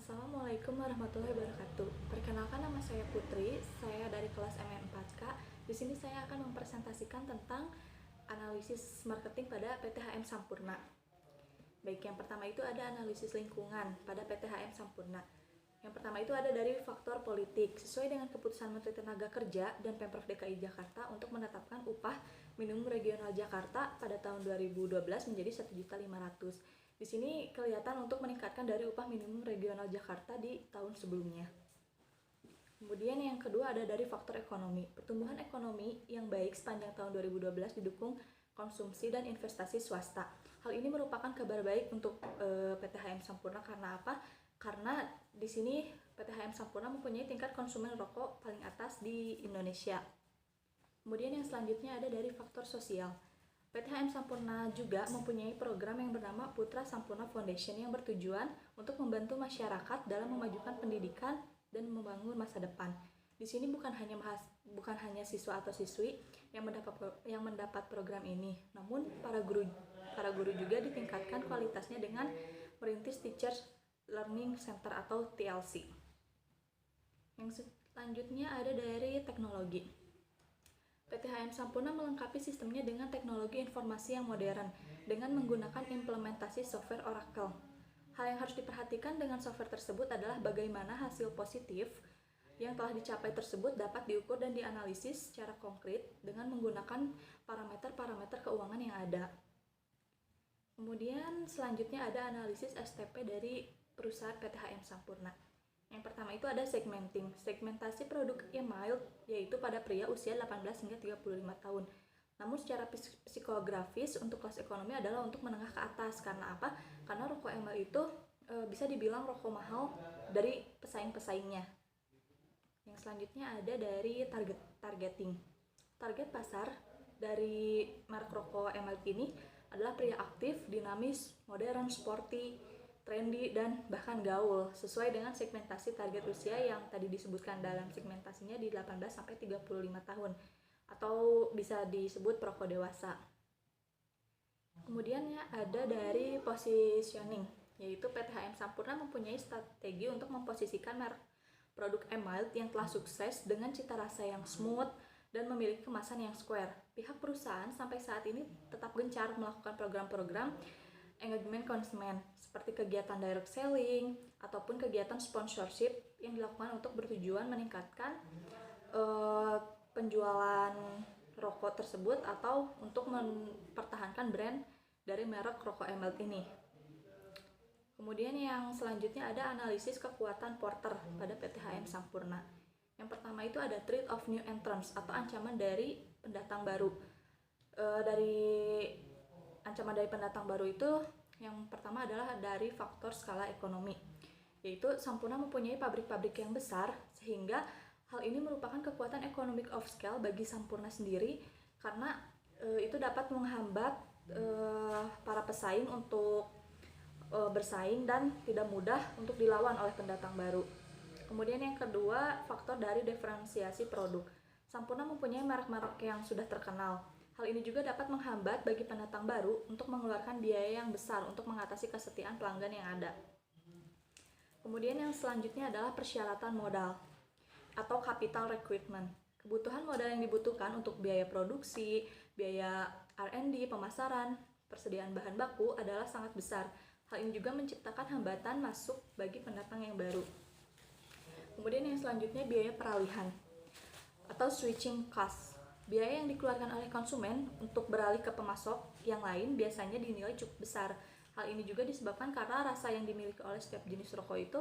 Assalamualaikum warahmatullahi wabarakatuh. Perkenalkan, nama saya Putri. Saya dari kelas MM4K. Di sini saya akan mempresentasikan tentang analisis marketing pada PTHM Sampurna. Baik, yang pertama itu ada analisis lingkungan pada PTHM Sampurna. Yang pertama itu ada dari faktor politik. Sesuai dengan keputusan Menteri Tenaga Kerja dan Pemprov DKI Jakarta untuk menetapkan upah minimum regional Jakarta pada tahun 2012 menjadi 1.500.000. Di sini kelihatan untuk meningkatkan dari upah minimum regional Jakarta di tahun sebelumnya. Kemudian yang kedua ada dari faktor ekonomi. Pertumbuhan ekonomi yang baik sepanjang tahun 2012 didukung konsumsi dan investasi swasta. Hal ini merupakan kabar baik untuk PTHM Sampurna. Karena apa? Karena di sini PTHM Sampurna mempunyai tingkat konsumen rokok paling atas di Indonesia. Kemudian yang selanjutnya ada dari faktor sosial. PTHM Sampurna juga mempunyai program yang bernama Putra Sampurna Foundation yang bertujuan untuk membantu masyarakat dalam memajukan pendidikan dan membangun masa depan. Di sini bukan hanya siswa atau siswi yang mendapat program ini, namun para guru juga ditingkatkan kualitasnya dengan merintis Teachers Learning Center atau TLC. Yang selanjutnya ada dari teknologi. PTHM Sampurna melengkapi sistemnya dengan teknologi informasi yang modern dengan menggunakan implementasi software Oracle. Hal yang harus diperhatikan dengan software tersebut adalah bagaimana hasil positif yang telah dicapai tersebut dapat diukur dan dianalisis secara konkret dengan menggunakan parameter-parameter keuangan yang ada. Kemudian selanjutnya ada analisis STP dari perusahaan PTHM Sampurna. Yang pertama itu ada segmentasi produk e-mild, yaitu pada pria usia 18 hingga 35 tahun. Namun secara psikografis untuk kelas ekonomi adalah untuk menengah ke atas. Karena apa? Karena rokok e-mild itu bisa dibilang rokok mahal dari pesaing-pesaingnya. Yang selanjutnya ada dari targeting. Target pasar dari merek rokok e-mild ini adalah pria aktif, dinamis, modern, sporty, trendy, dan bahkan gaul, sesuai dengan segmentasi target usia yang tadi disebutkan dalam segmentasinya di 18-35 tahun, atau bisa disebut perokok dewasa. Kemudian ada dari positioning, yaitu PTHM Sampurna mempunyai strategi untuk memposisikan merek produk e-mild yang telah sukses dengan cita rasa yang smooth dan memiliki kemasan yang square. Pihak perusahaan sampai saat ini tetap gencar melakukan program-program engagement konsumen seperti kegiatan direct selling ataupun kegiatan sponsorship yang dilakukan untuk bertujuan meningkatkan penjualan rokok tersebut atau untuk mempertahankan brand dari merek rokok e-mild ini. Kemudian yang selanjutnya ada analisis kekuatan porter pada PTHM Sampurna. Yang pertama itu ada threat of new entrants atau ancaman dari pendatang baru. Ancaman dari pendatang baru itu yang pertama adalah dari faktor skala ekonomi, yaitu Sampurna mempunyai pabrik-pabrik yang besar sehingga hal ini merupakan kekuatan economic of scale bagi Sampurna sendiri karena itu dapat menghambat para pesaing untuk bersaing dan tidak mudah untuk dilawan oleh pendatang baru. Kemudian yang kedua, faktor dari diferensiasi produk. Sampurna mempunyai merek-merek yang sudah terkenal. Hal ini juga dapat menghambat bagi pendatang baru untuk mengeluarkan biaya yang besar untuk mengatasi kesetiaan pelanggan yang ada. Kemudian yang selanjutnya adalah persyaratan modal atau capital requirement. Kebutuhan modal yang dibutuhkan untuk biaya produksi, biaya R&D, pemasaran, persediaan bahan baku adalah sangat besar. Hal ini juga menciptakan hambatan masuk bagi pendatang yang baru. Kemudian yang selanjutnya biaya peralihan atau switching cost. Biaya yang dikeluarkan oleh konsumen untuk beralih ke pemasok yang lain biasanya dinilai cukup besar. Hal ini juga disebabkan karena rasa yang dimiliki oleh setiap jenis rokok itu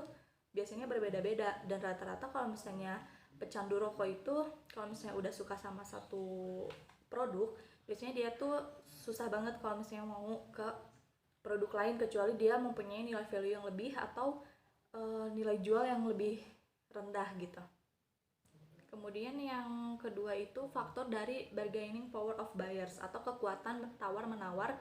biasanya berbeda-beda, dan rata-rata kalau misalnya pecandu rokok itu kalau misalnya udah suka sama satu produk, biasanya dia tuh susah banget kalau misalnya mau ke produk lain kecuali dia mempunyai nilai value yang lebih atau nilai jual yang lebih rendah gitu. Kemudian yang kedua itu faktor dari bargaining power of buyers atau kekuatan tawar-menawar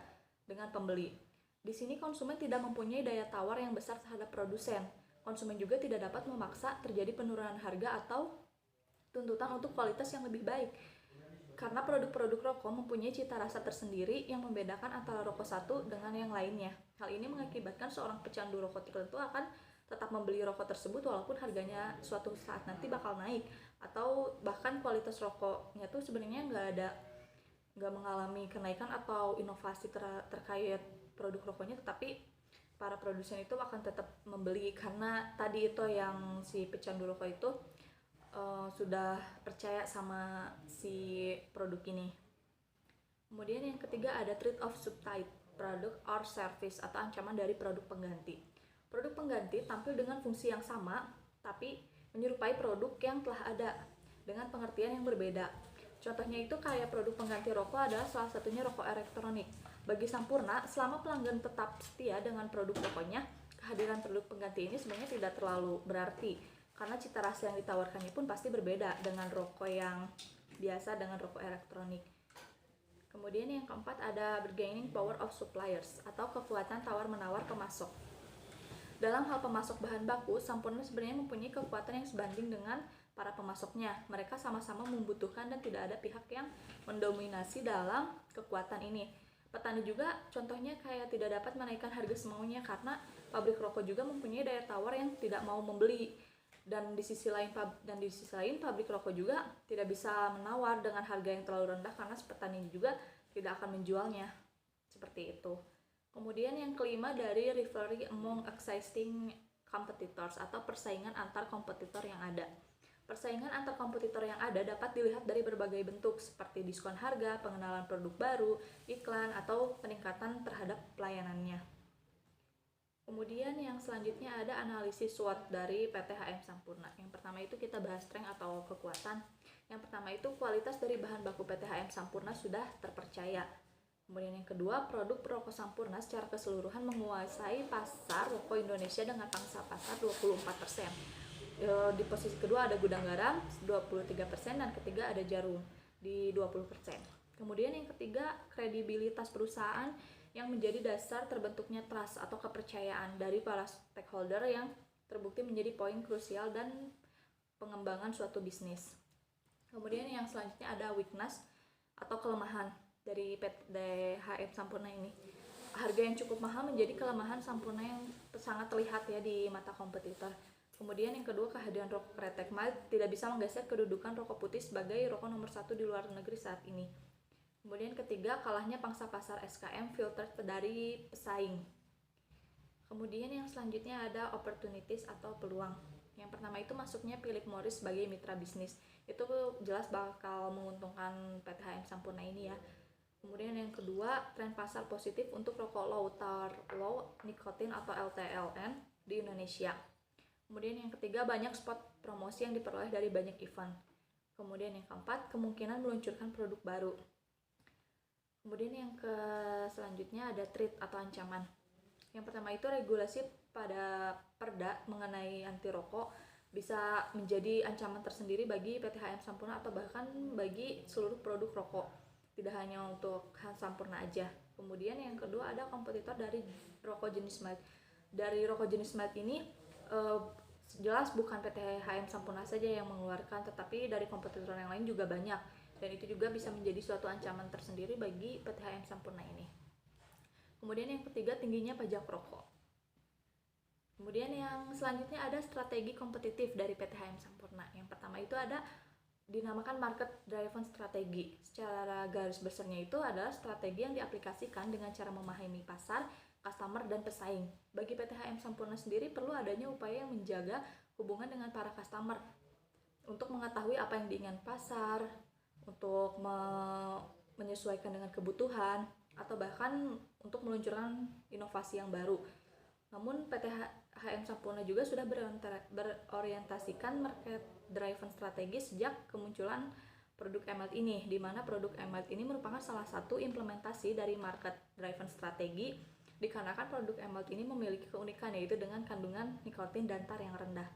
dengan pembeli. Di sini konsumen tidak mempunyai daya tawar yang besar terhadap produsen. Konsumen juga tidak dapat memaksa terjadi penurunan harga atau tuntutan untuk kualitas yang lebih baik. Karena produk-produk rokok mempunyai cita rasa tersendiri yang membedakan antara rokok satu dengan yang lainnya. Hal ini mengakibatkan seorang pecandu rokok tertentu akan tetap tetap membeli rokok tersebut walaupun harganya suatu saat nanti bakal naik, atau bahkan kualitas rokoknya tuh sebenarnya nggak mengalami kenaikan atau inovasi terkait produk rokoknya, tetapi para produsen itu akan tetap membeli karena tadi itu yang si pecandu rokok itu sudah percaya sama si produk ini. Kemudian yang ketiga ada threat of substitute product or service atau ancaman dari produk pengganti. Produk pengganti tampil dengan fungsi yang sama tapi menyerupai produk yang telah ada dengan pengertian yang berbeda. Contohnya itu kayak produk pengganti rokok adalah salah satunya rokok elektronik. Bagi Sampurna, selama pelanggan tetap setia dengan produk rokoknya, kehadiran produk pengganti ini sebenarnya tidak terlalu berarti karena cita rasa yang ditawarkannya pun pasti berbeda dengan rokok yang biasa dengan rokok elektronik. Kemudian yang keempat ada bargaining power of suppliers atau kekuatan tawar-menawar pemasok. Dalam hal pemasok bahan baku, Sampurna sebenarnya mempunyai kekuatan yang sebanding dengan para pemasoknya. Mereka sama-sama membutuhkan dan tidak ada pihak yang mendominasi dalam kekuatan ini. Petani juga contohnya kayak tidak dapat menaikkan harga semaunya karena pabrik rokok juga mempunyai daya tawar yang tidak mau membeli. Dan di sisi lain pabrik rokok juga tidak bisa menawar dengan harga yang terlalu rendah karena petani juga tidak akan menjualnya. Seperti itu. Kemudian yang kelima dari rivalry among existing competitors atau persaingan antar kompetitor yang ada. Persaingan antar kompetitor yang ada dapat dilihat dari berbagai bentuk seperti diskon harga, pengenalan produk baru, iklan, atau peningkatan terhadap pelayanannya. Kemudian yang selanjutnya ada analisis SWOT dari PT HM Sampurna. Yang pertama itu kita bahas strength atau kekuatan. Yang pertama itu kualitas dari bahan baku PT HM Sampurna sudah terpercaya. Kemudian yang kedua, produk rokok Sampurna secara keseluruhan menguasai pasar rokok Indonesia dengan pangsa pasar 24%. Di posisi kedua ada Gudang Garam 23% dan ketiga ada Jarum di 20%. Kemudian yang ketiga, kredibilitas perusahaan yang menjadi dasar terbentuknya trust atau kepercayaan dari para stakeholder yang terbukti menjadi poin krusial dan pengembangan suatu bisnis. Kemudian yang selanjutnya ada weakness atau kelemahan dari PT HM Sampurna ini. Harga yang cukup mahal menjadi kelemahan Sampurna yang sangat terlihat ya di mata kompetitor. Kemudian yang kedua, kehadiran rokok kretek mild tidak bisa menggeser kedudukan rokok putih sebagai rokok nomor 1 di luar negeri saat ini. Kemudian ketiga, kalahnya pangsa pasar SKM filter dari pesaing. Kemudian yang selanjutnya ada opportunities atau peluang. Yang pertama itu masuknya Philip Morris sebagai mitra bisnis. Itu jelas bakal menguntungkan PT HM Sampurna ini ya. Kemudian yang kedua, tren pasar positif untuk rokok low nikotin atau LTLN di Indonesia. Kemudian yang ketiga, banyak spot promosi yang diperoleh dari banyak event. Kemudian yang keempat, kemungkinan meluncurkan produk baru. Kemudian yang selanjutnya ada threat atau ancaman. Yang pertama itu regulasi pada Perda mengenai anti rokok bisa menjadi ancaman tersendiri bagi PT HM Sampurna atau bahkan bagi seluruh produk rokok. Tidak hanya untuk Sampurna aja. Kemudian yang kedua ada kompetitor dari rokok jenis mild. Dari rokok jenis mild ini jelas bukan PT HM Sampurna saja yang mengeluarkan, tetapi dari kompetitor yang lain juga banyak. Dan itu juga bisa menjadi suatu ancaman tersendiri bagi PT HM Sampurna ini. Kemudian yang ketiga, tingginya pajak rokok. Kemudian yang selanjutnya ada strategi kompetitif dari PT HM Sampurna. Yang pertama itu ada dinamakan market driven strategi. Secara garis besarnya itu adalah strategi yang diaplikasikan dengan cara memahami pasar, customer, dan pesaing. Bagi PT HM Sampurna sendiri perlu adanya upaya yang menjaga hubungan dengan para customer untuk mengetahui apa yang diinginkan pasar, untuk menyesuaikan dengan kebutuhan, atau bahkan untuk meluncurkan inovasi yang baru. Namun PT HM Sampurna juga sudah berorientasikan market driven strategi sejak kemunculan produk eMELT ini, di mana produk eMELT ini merupakan salah satu implementasi dari market driven strategi, dikarenakan produk eMELT ini memiliki keunikan yaitu dengan kandungan nikotin dan tar yang rendah.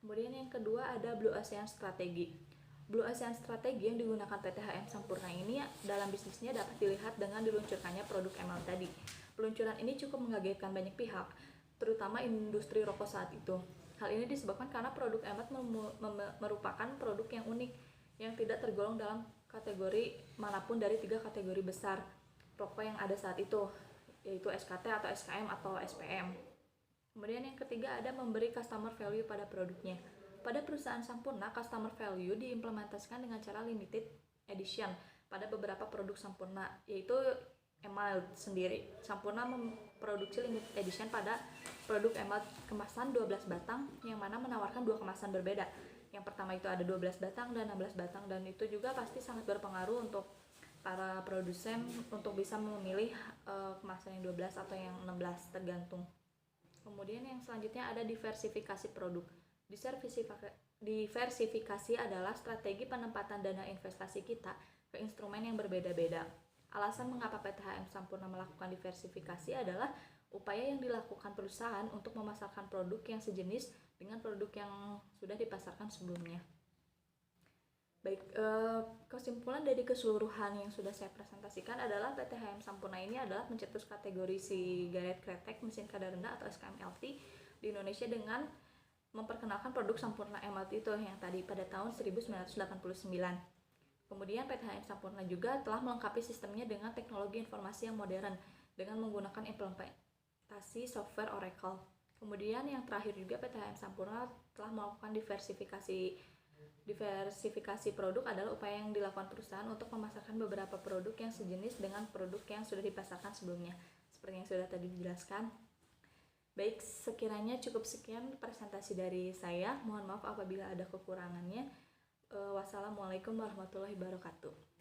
Kemudian yang kedua ada Blue Ocean strategi. Blue Ocean strategi yang digunakan PT HM Sampurna ini dalam bisnisnya dapat dilihat dengan diluncurkannya produk eMELT tadi. Peluncuran ini cukup mengagetkan banyak pihak, terutama industri rokok saat itu. Hal ini disebabkan karena produk eMELT merupakan produk yang unik, yang tidak tergolong dalam kategori manapun dari 3 kategori besar rokok yang ada saat itu, yaitu SKT atau SKM atau SPM. Kemudian yang ketiga ada memberi customer value pada produknya. Pada perusahaan Sampurna, customer value diimplementasikan dengan cara limited edition pada beberapa produk Sampurna, yaitu emerald sendiri. Sampurna memproduksi limited edition pada produk emerald kemasan 12 batang yang mana menawarkan dua kemasan berbeda. Yang pertama itu ada 12 batang dan 16 batang, dan itu juga pasti sangat berpengaruh untuk para produsen untuk bisa memilih kemasan yang 12 atau yang 16 tergantung. Kemudian yang selanjutnya ada diversifikasi produk. Diversifikasi adalah strategi penempatan dana investasi kita ke instrumen yang berbeda-beda. Alasan mengapa PTHM Sampurna melakukan diversifikasi adalah upaya yang dilakukan perusahaan untuk memasarkan produk yang sejenis dengan produk yang sudah dipasarkan sebelumnya. Baik, kesimpulan dari keseluruhan yang sudah saya presentasikan adalah PTHM Sampurna ini adalah mencetus kategori sigaret kretek mesin kadar rendah atau SKMLT di Indonesia dengan memperkenalkan produk Sampurna MLT itu yang tadi pada tahun 1989. Kemudian PTHM Sampurna juga telah melengkapi sistemnya dengan teknologi informasi yang modern dengan menggunakan implementasi software Oracle. Kemudian yang terakhir juga PTHM Sampurna telah melakukan diversifikasi produk adalah upaya yang dilakukan perusahaan untuk memasarkan beberapa produk yang sejenis dengan produk yang sudah dipasarkan sebelumnya, seperti yang sudah tadi dijelaskan. Baik, sekiranya cukup sekian presentasi dari saya. Mohon maaf apabila ada kekurangannya. Wassalamualaikum warahmatullahi wabarakatuh.